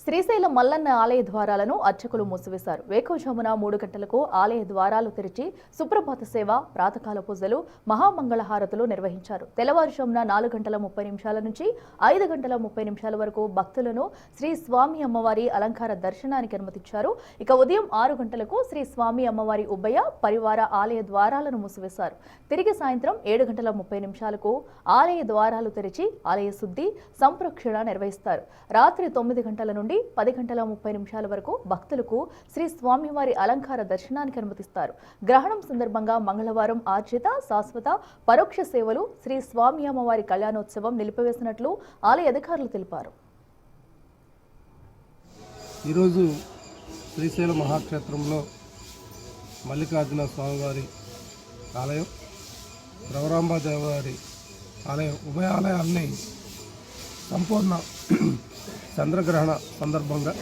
శ్రీశైలం మల్లన్న ఆలయ ద్వారాలను అర్చకులు మూసివేశారు. వేకువజామున 3 గంటలకు ఆలయ ద్వారాలు తెరిచి సుప్రభాత సేవ, ప్రాతకాల పూజలు, మహామంగళహారతులు నిర్వహించారు. తెల్లవారుజామున 4 గంటల 30 నిమిషాల నుంచి 5 గంటల 30 నిమిషాల వరకు భక్తులను శ్రీ స్వామి అమ్మవారి అలంకార దర్శనానికి అనుమతించారు. ఇక ఉదయం 6 గంటలకు శ్రీ స్వామి అమ్మవారి ఉభయ పరివార ఆలయ ద్వారాలను మూసివేశారు. తిరిగి సాయంత్రం 7 గంటల 30 నిమిషాలకు ఆలయ ద్వారాలు తెరిచి ఆలయ శుద్ధి, సంప్రోక్షణ నిర్వహిస్తారు. రాత్రి 9 గంటల నుండి 10 గంటల 30 నిమిషాల వరకు భక్తులకు శ్రీ స్వామివారి అలంకార దర్శనానికి అనుమతిస్తారు. గ్రహణం సందర్భంగా మంగళవారం ఆర్జిత, శాశ్వత, పరోక్ష సేవలు, శ్రీ స్వామి అమ్మవారి కళ్యాణోత్సవం నిలిపివేసినట్లు ఆలయ అధికారులు తెలిపారు. ఈరోజు శ్రీశైలం మహాక్షేత్రంలో మల్లికార్జున స్వామివారి ఆలయం, ద్రవరాంబాదేవారి ఆలయం, ఉభయ ఆలయాల్ని సంపూర్ణ చంద్రగ్రహణ సందర్భంగా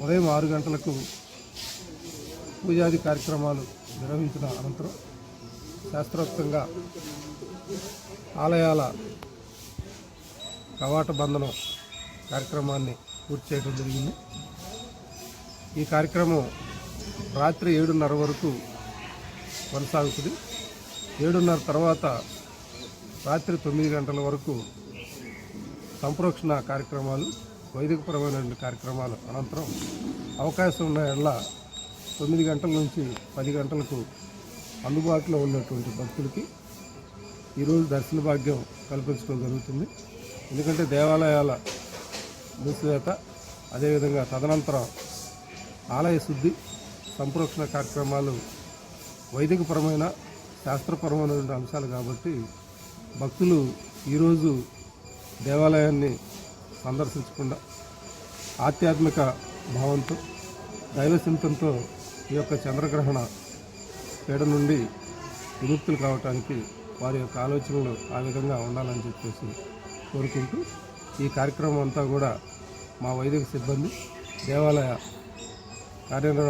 ఉదయం 6 గంటలకు పూజాది కార్యక్రమాలు నిర్వహించిన అనంతరం శాస్త్రోక్తంగా ఆలయాల కవాట బంధనం కార్యక్రమాన్ని పూర్తి చేయడం జరిగింది. ఈ కార్యక్రమం రాత్రి 7:30 వరకు కొనసాగుతుంది. 7:30 తర్వాత రాత్రి 9 గంటల వరకు సంప్రోక్షణ కార్యక్రమాలు, వైదికపరమైన కార్యక్రమాలు అనంతరం అవకాశం ఉన్న ఎడల 9 గంటల నుంచి 10 గంటలకు అందుబాటులో ఉన్నటువంటి భక్తులకి ఈరోజు దర్శన భాగ్యం కల్పించడం జరుగుతుంది. ఎందుకంటే దేవాలయాల మూసివేత, అదేవిధంగా తదనంతరం ఆలయ శుద్ధి, సంప్రోక్షణ కార్యక్రమాలు వైదికపరమైన, శాస్త్రపరమైన అంశాలు కాబట్టి భక్తులు ఈరోజు దేవాలయాన్ని సందర్శించకుండా ఆధ్యాత్మిక భావంతో, దైవచింతంతో ఈ యొక్క చంద్రగ్రహణ పీడ నుండి విముక్తులు కావటానికి వారి యొక్క ఆలోచనలు ఆ విధంగా ఉండాలని చెప్పేసి కోరుకుంటూ ఈ కార్యక్రమం అంతా కూడా మా వైదిక సిబ్బంది, దేవాలయ కార్యనిర్వహణ